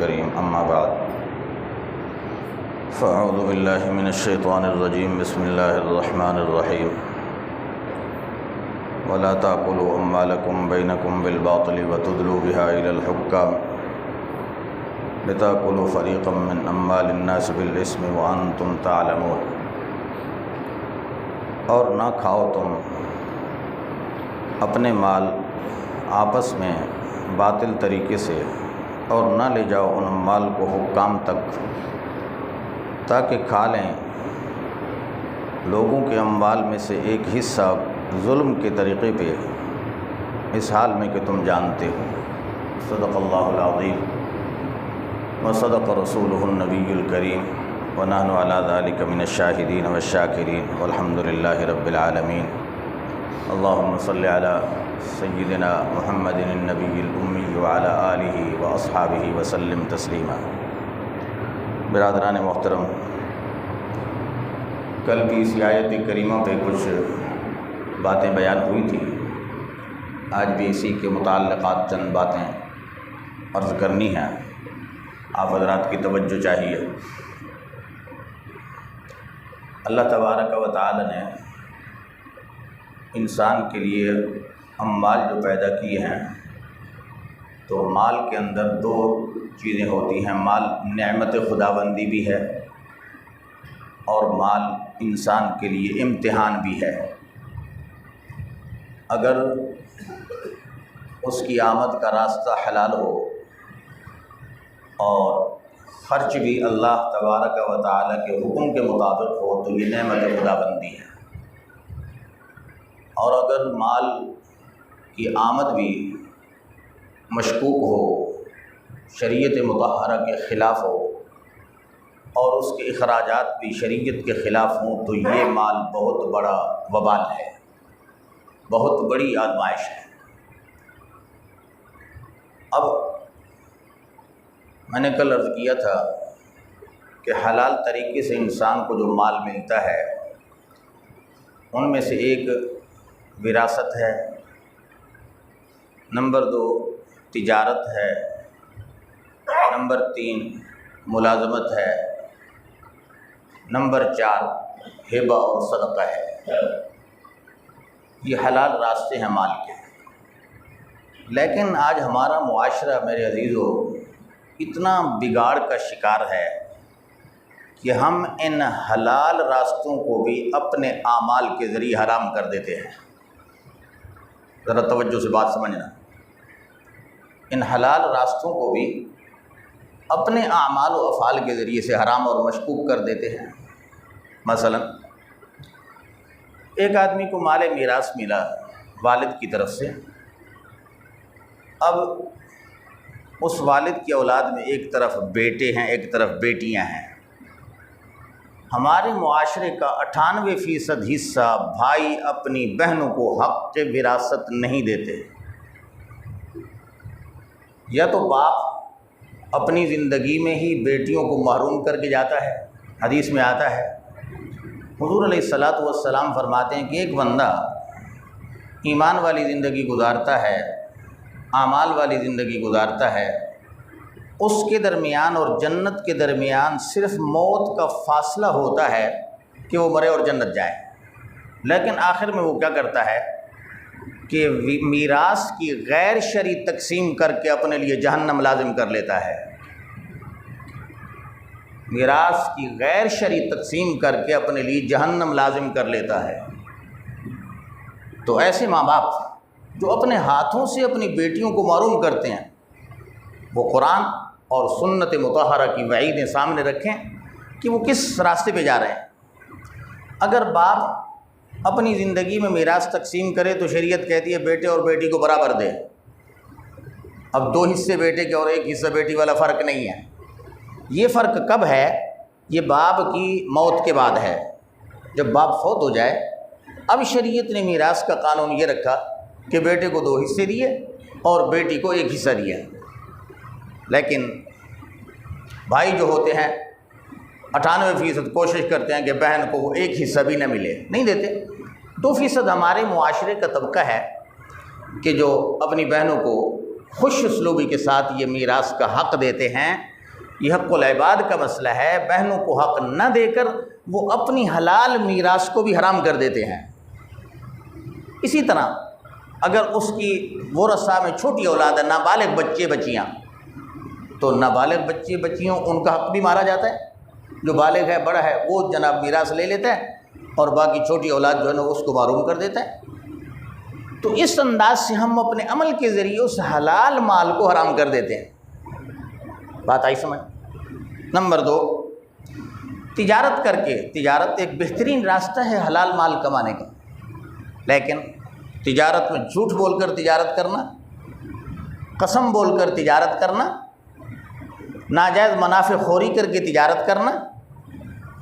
الكريم أما بعد فأعوذ بالله من الشيطان الرجيم بسم الله الرحمن الرحيم ولا تأكلوا أموالكم بينكم بالباطل وتدلوا بها إلى الحكام لتأكلوا فريقا من أموال الناس بالإثم وأنتم تعلمون، اور نہ کھاؤ تم اپنے مال آپس میں باطل طریقے سے، اور نہ لے جاؤ ان مال کو حکام تک تاکہ کھا لیں لوگوں کے اموال میں سے ایک حصہ ظلم کے طریقے پہ، اس حال میں کہ تم جانتے ہو۔ صدق اللہ العظیم وصدق رسولہ النبی الکریم ونحن علی ذلک من الشاہدین والشاکرین والحمد للہ رب العالمین۔ اللہم صلی علی سیدنا محمد النبی الامی وعلی آلہ واصحابہ وسلم تسلیما۔ برادران محترم، کل کی اس آیت کریمہ پہ کچھ باتیں بیان ہوئی تھی، آج بھی اسی کے متعلقات چند باتیں عرض کرنی ہیں، آپ حضرات کی توجہ چاہیے۔ اللہ تبارک و تعالی نے انسان کے لیے اموال جو پیدا کیے ہیں، تو مال کے اندر دو چیزیں ہوتی ہیں، مال نعمت خداوندی بھی ہے اور مال انسان کے لیے امتحان بھی ہے۔ اگر اس کی آمد کا راستہ حلال ہو اور خرچ بھی اللہ تبارک و تعالی کے حکم کے مطابق ہو تو یہ نعمت خداوندی ہے، اور اگر مال کی آمد بھی مشکوک ہو، شریعت مطہرہ کے خلاف ہو اور اس کے اخراجات بھی شریعت کے خلاف ہوں تو یہ مال بہت بڑا وبال ہے، بہت بڑی آزمائش ہے۔ اب میں نے کل عرض کیا تھا کہ حلال طریقے سے انسان کو جو مال ملتا ہے ان میں سے ایک وراثت ہے، نمبر 2 تجارت ہے، نمبر 3 ملازمت ہے، نمبر 4 ہبہ اور صدقہ ہے۔ یہ حلال راستے ہیں مال کے، لیکن آج ہمارا معاشرہ میرے عزیزو اتنا بگاڑ کا شکار ہے کہ ہم ان حلال راستوں کو بھی اپنے اعمال کے ذریعے حرام کر دیتے ہیں۔ ذرا توجہ سے بات سمجھنا، ان حلال راستوں کو بھی اپنے اعمال و افعال کے ذریعے سے حرام اور مشکوک کر دیتے ہیں۔ مثلا ایک آدمی کو مال میراث ملا والد کی طرف سے، اب اس والد کی اولاد میں ایک طرف بیٹے ہیں ایک طرف بیٹیاں ہیں۔ ہمارے معاشرے کا 98% حصہ بھائی اپنی بہنوں کو حق وراثت نہیں دیتے، یا تو باپ اپنی زندگی میں ہی بیٹیوں کو محروم کر کے جاتا ہے۔ حدیث میں آتا ہے، حضور علیہ الصلاۃ والسلام فرماتے ہیں کہ ایک بندہ ایمان والی زندگی گزارتا ہے، اعمال والی زندگی گزارتا ہے، اس کے درمیان اور جنت کے درمیان صرف موت کا فاصلہ ہوتا ہے کہ وہ مرے اور جنت جائے، لیکن آخر میں وہ کیا کرتا ہے کہ میراث کی غیر شرعی تقسیم کر کے اپنے لیے جہنم لازم کر لیتا ہے۔ میراث کی غیر شرعی تقسیم کر کے اپنے لیے جہنم لازم کر لیتا ہے۔ تو ایسے ماں باپ جو اپنے ہاتھوں سے اپنی بیٹیوں کو محروم کرتے ہیں، وہ قرآن اور سنت مطہرہ کی وعیدیں سامنے رکھیں کہ وہ کس راستے پہ جا رہے ہیں۔ اگر باپ اپنی زندگی میں میراث تقسیم کرے تو شریعت کہتی ہے بیٹے اور بیٹی کو برابر دے۔ اب 2 حصے بیٹے کے اور 1 حصہ بیٹی والا فرق نہیں ہے۔ یہ فرق کب ہے؟ یہ باپ کی موت کے بعد ہے۔ جب باپ فوت ہو جائے، اب شریعت نے میراث کا قانون یہ رکھا کہ بیٹے کو 2 حصے دیے اور بیٹی کو 1 حصہ دیا، لیکن بھائی جو ہوتے ہیں 98% کوشش کرتے ہیں کہ بہن کو وہ 1 حصہ بھی نہ ملے، نہیں دیتے۔ 2% ہمارے معاشرے کا طبقہ ہے کہ جو اپنی بہنوں کو خوش اسلوبی کے ساتھ یہ میراث کا حق دیتے ہیں، یہ حق العباد کا مسئلہ ہے، بہنوں کو حق نہ دے کر وہ اپنی حلال میراث کو بھی حرام کر دیتے ہیں۔ اسی طرح اگر اس کی ورثہ میں چھوٹی اولاد ہے، نابالغ بچے بچیاں، تو نابالغ بچے بچیوں ان کا حق بھی مارا جاتا ہے۔ جو بالغ ہے، بڑا ہے، وہ جناب میراث لے لیتا ہے اور باقی چھوٹی اولاد جو ہے نا اس کو محروم کر دیتا ہے۔ تو اس انداز سے ہم اپنے عمل کے ذریعے اس حلال مال کو حرام کر دیتے ہیں۔ بات آئی سمجھ؟ نمبر 2، تجارت کر کے، تجارت ایک بہترین راستہ ہے حلال مال کمانے کا، لیکن تجارت میں جھوٹ بول کر تجارت کرنا، قسم بول کر تجارت کرنا، ناجائز منافع خوری کر کے تجارت کرنا،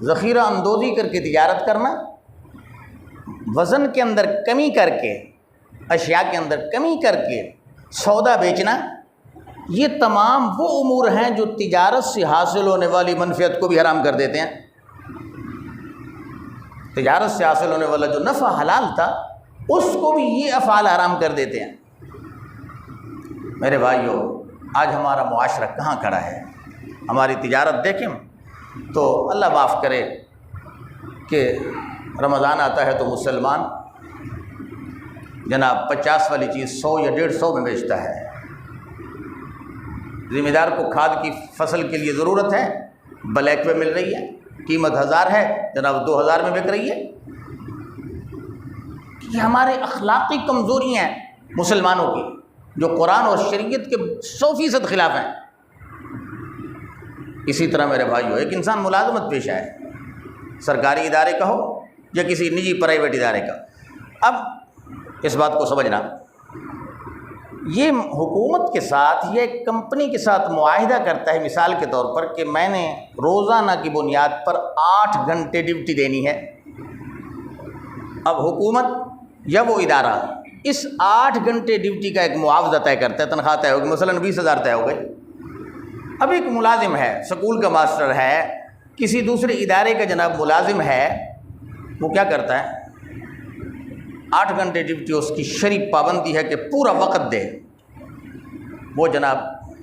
ذخیرہ اندوزی کر کے تجارت کرنا، وزن کے اندر کمی کر کے، اشیاء کے اندر کمی کر کے سودا بیچنا، یہ تمام وہ امور ہیں جو تجارت سے حاصل ہونے والی منفعت کو بھی حرام کر دیتے ہیں۔ تجارت سے حاصل ہونے والا جو نفع حلال تھا اس کو بھی یہ افعال حرام کر دیتے ہیں۔ میرے بھائیو، آج ہمارا معاشرہ کہاں کھڑا ہے؟ ہماری تجارت دیکھیں تو اللہ معاف کرے کہ رمضان آتا ہے تو مسلمان جناب 50 والی چیز 100 یا 150 میں بیچتا ہے۔ ذمہ دار کو کھاد کی فصل کے لیے ضرورت ہے، بلیک پہ مل رہی ہے، قیمت 1000 ہے، جناب 2000 میں بک رہی ہے۔ یہ ہمارے اخلاقی کمزوریاں ہیں مسلمانوں کی، جو قرآن اور شریعت کے 100% خلاف ہیں۔ اسی طرح میرے بھائیو، ایک انسان ملازمت پیشہ ہے، سرکاری ادارے کا ہو یا کسی نجی پرائیویٹ ادارے کا۔ اب اس بات کو سمجھنا، یہ حکومت کے ساتھ یا ایک کمپنی کے ساتھ معاہدہ کرتا ہے، مثال کے طور پر کہ میں نے روزانہ کی بنیاد پر 8 گھنٹے ڈیوٹی دینی ہے۔ اب حکومت یا وہ ادارہ اس 8 گھنٹے ڈیوٹی کا ایک معاوضہ طے کرتا ہے، تنخواہ طے ہوگی، مثلاً 20,000 طے ہو گئی۔ اب ایک ملازم ہے، سکول کا ماسٹر ہے، کسی دوسرے ادارے کا جناب ملازم ہے، وہ کیا کرتا ہے؟ 8 گھنٹے ڈیوٹی اس کی شرعی پابندی ہے کہ پورا وقت دے، وہ جناب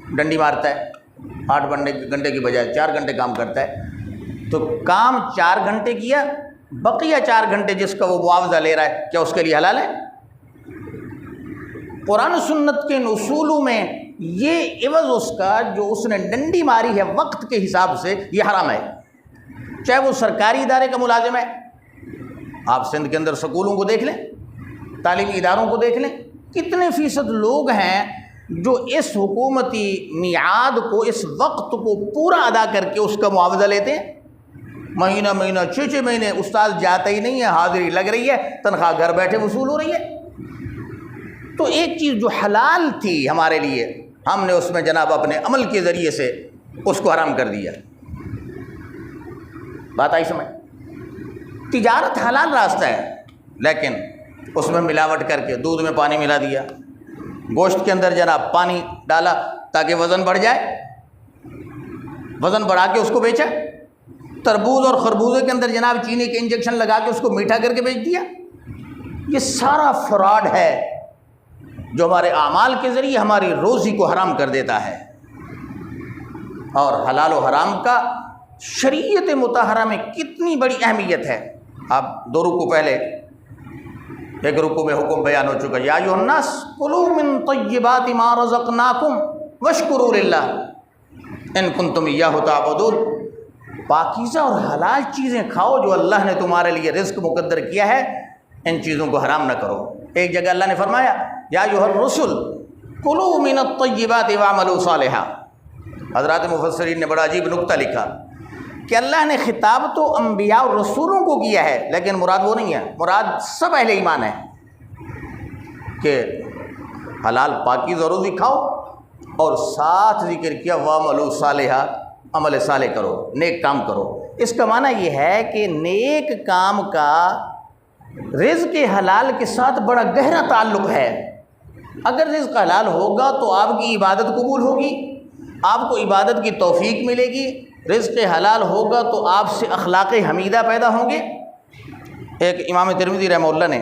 ڈنڈی مارتا ہے، 8 گھنٹے کی بجائے 4 گھنٹے کام کرتا ہے۔ تو کام 4 گھنٹے کیا، بقیہ 4 گھنٹے جس کا وہ معاوضہ لے رہا ہے، کیا اس کے لیے حلال ہے؟ قرآن و سنت کے اصولوں میں یہ عوض اس کا جو اس نے ڈنڈی ماری ہے وقت کے حساب سے، یہ حرام ہے، چاہے وہ سرکاری ادارے کا ملازم ہے۔ آپ سندھ کے اندر سکولوں کو دیکھ لیں، تعلیمی اداروں کو دیکھ لیں، کتنے فیصد لوگ ہیں جو اس حکومتی میعاد کو، اس وقت کو پورا ادا کر کے اس کا معاوضہ لیتے ہیں۔ مہینہ 6 مہینے استاد جاتا ہی نہیں ہے، حاضری لگ رہی ہے، تنخواہ گھر بیٹھے وصول ہو رہی ہے۔ تو ایک چیز جو حلال تھی ہمارے لیے، ہم نے اس میں جناب اپنے عمل کے ذریعے سے اس کو حرام کر دیا۔ بات آئی سمجھ؟ تجارت حلال راستہ ہے، لیکن اس میں ملاوٹ کر کے دودھ میں پانی ملا دیا، گوشت کے اندر جناب پانی ڈالا تاکہ وزن بڑھ جائے، وزن بڑھا کے اس کو بیچا، تربوز اور خربوزے کے اندر جناب چینی کے انجیکشن لگا کے اس کو میٹھا کر کے بیچ دیا۔ یہ سارا فراڈ ہے جو ہمارے اعمال کے ذریعے ہماری روزی کو حرام کر دیتا ہے۔ اور حلال و حرام کا شریعت مطہرہ میں کتنی بڑی اہمیت ہے۔ آپ 2 رکوع پہلے ایک رکوع میں حکم بیان ہو چکا، یا ایھا الناس کلوا من طیبات ما رزقناکم واشکروا للہ ان کنتم ایاہ تعبدون۔ پاکیزہ اور حلال چیزیں کھاؤ جو اللہ نے تمہارے لیے رزق مقدر کیا ہے، ان چیزوں کو حرام نہ کرو۔ ایک جگہ اللہ نے فرمایا، یا ایھا الرسل کلوا من الطیبات واعملوا صالحا۔ حضرات مفسرین نے بڑا عجیب نکتہ لکھا کہ اللہ نے خطاب تو انبیاء اور رسولوں کو کیا ہے، لیکن مراد وہ نہیں ہے، مراد سب اہل ایمان ہے کہ حلال پاکیزہ روزی کھاؤ، اور ساتھ ذکر کیا وَاعْمَلُوا صَالِحًا، عمل صالح کرو، نیک کام کرو۔ اس کا معنی یہ ہے کہ نیک کام کا رزق حلال کے ساتھ بڑا گہرا تعلق ہے۔ اگر رزق حلال ہوگا تو آپ کی عبادت قبول ہوگی، آپ کو عبادت کی توفیق ملے گی۔ رزق حلال ہوگا تو آپ سے اخلاق حمیدہ پیدا ہوں گے۔ ایک امام ترمذی رحمہ اللہ نے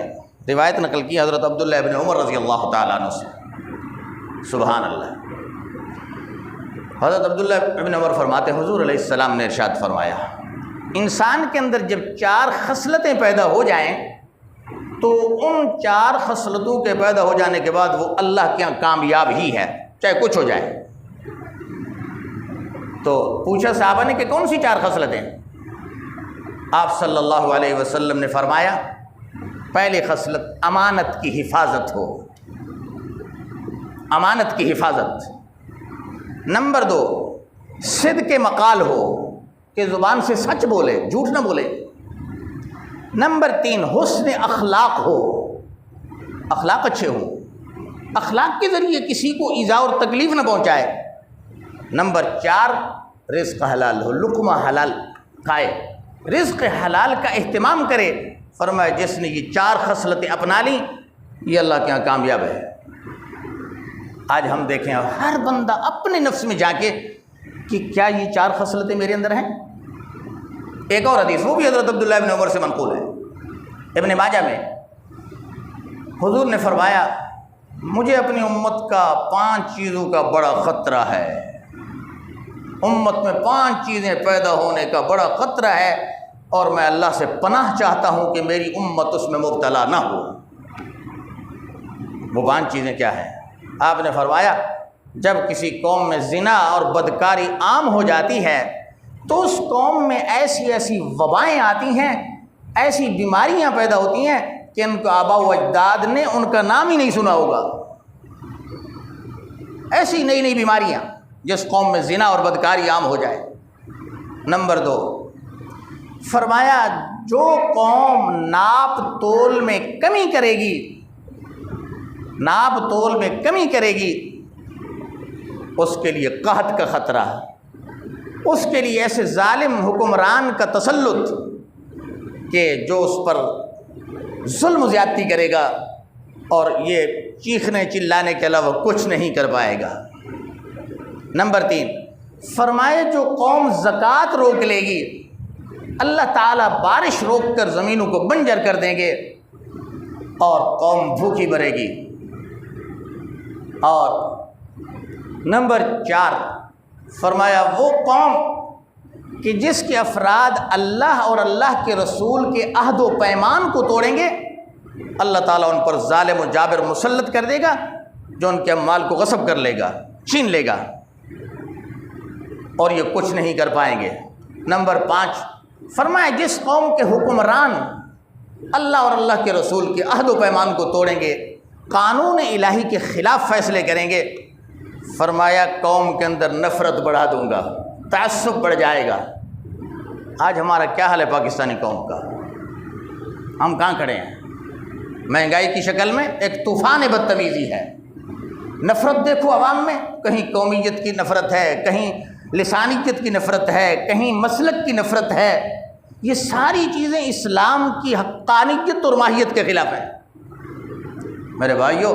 روایت نقل کی حضرت عبداللہ ابن عمر رضی اللہ تعالیٰ عنہ سے، سبحان اللہ، حضرت عبداللہ ابن عمر فرماتے ہیں حضور علیہ السلام نے ارشاد فرمایا انسان کے اندر جب 4 خصلتیں پیدا ہو جائیں تو ان 4 خصلتوں کے پیدا ہو جانے کے بعد وہ اللہ کے یہاں کامیاب ہی ہے، چاہے کچھ ہو جائے۔ تو پوچھا صحابہ نے کہ کون سی 4 خصلتیں؟ آپ صلی اللہ علیہ وسلم نے فرمایا پہلی خصلت امانت کی حفاظت ہو، امانت کی حفاظت۔ نمبر 2 صدق مقال ہو کہ زبان سے سچ بولے، جھوٹ نہ بولے۔ نمبر 3 حسن اخلاق ہو، اخلاق اچھے ہوں، اخلاق کے ذریعے کسی کو ایذا اور تکلیف نہ پہنچائے۔ نمبر 4 رزق حلال ہو، لقمہ حلال کھائے، رزق حلال کا اہتمام کرے۔ فرمایا جس نے یہ 4 خصلتیں اپنا لیں یہ اللہ کے یہاں کامیاب ہے۔ آج ہم دیکھیں ہر بندہ اپنے نفس میں جا کے کہ کیا یہ 4 خصلتیں میرے اندر ہیں؟ ایک اور حدیث وہ بھی حضرت عبداللہ ابن عمر سے منقول ہے، ابن ماجہ میں حضور نے فرمایا مجھے اپنی امت کا 5 چیزوں کا بڑا خطرہ ہے، امت میں 5 چیزیں پیدا ہونے کا بڑا خطرہ ہے اور میں اللہ سے پناہ چاہتا ہوں کہ میری امت اس میں مبتلا نہ ہو۔ وہ 5 چیزیں کیا ہیں؟ آپ نے فرمایا جب کسی قوم میں زنا اور بدکاری عام ہو جاتی ہے تو اس قوم میں ایسی ایسی وبائیں آتی ہیں، ایسی بیماریاں پیدا ہوتی ہیں کہ ان کو آبا و اجداد نے ان کا نام ہی نہیں سنا ہوگا۔ ایسی نئی نئی بیماریاں جس قوم میں زنا اور بدکاری عام ہو جائے۔ نمبر 2 فرمایا جو قوم ناپ تول میں کمی کرے گی، ناپ تول میں کمی کرے گی اس کے لیے قحط کا خطرہ ہے، اس کے لیے ایسے ظالم حکمران کا تسلط کہ جو اس پر ظلم و زیادتی کرے گا اور یہ چیخنے چلانے کے علاوہ کچھ نہیں کر پائے گا۔ نمبر 3 فرمائے جو قوم زکوٰۃ روک لے گی اللہ تعالیٰ بارش روک کر زمینوں کو بنجر کر دیں گے اور قوم بھوکی مرے گی۔ اور نمبر 4 فرمایا وہ قوم کہ جس کے افراد اللہ اور اللہ کے رسول کے عہد و پیمان کو توڑیں گے اللہ تعالیٰ ان پر ظالم و جابر مسلط کر دے گا جو ان کے اموال کو غصب کر لے گا، چھین لے گا اور یہ کچھ نہیں کر پائیں گے۔ نمبر 5 فرمایا جس قوم کے حکمران اللہ اور اللہ کے رسول کے عہد و پیمان کو توڑیں گے، قانون الہی کے خلاف فیصلے کریں گے، فرمایا قوم کے اندر نفرت بڑھا دوں گا، تعصب بڑھ جائے گا۔ آج ہمارا کیا حال ہے پاکستانی قوم کا؟ ہم کہاں کھڑے ہیں؟ مہنگائی کی شکل میں ایک طوفان بدتمیزی ہے، نفرت دیکھو عوام میں، کہیں قومیت کی نفرت ہے، کہیں لسانیت کی نفرت ہے، کہیں مسلک کی نفرت ہے۔ یہ ساری چیزیں اسلام کی حقانیت اور ماہیت کے خلاف ہیں۔ میرے بھائیو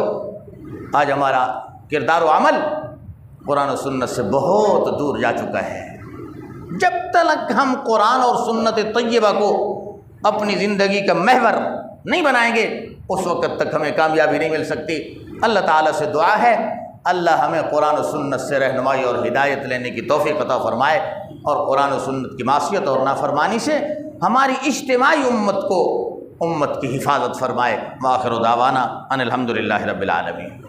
آج ہمارا کردار و عمل قرآن و سنت سے بہت دور جا چکا ہے۔ جب تک ہم قرآن اور سنت طیبہ کو اپنی زندگی کا محور نہیں بنائیں گے اس وقت تک ہمیں کامیابی نہیں مل سکتی۔ اللہ تعالیٰ سے دعا ہے اللہ ہمیں قرآن و سنت سے رہنمائی اور ہدایت لینے کی توفیق عطا فرمائے اور قرآن و سنت کی معصیت اور نافرمانی سے ہماری اجتماعی امت کی حفاظت فرمائے۔ وآخر دعوانا ان الحمد للہ رب العالمین۔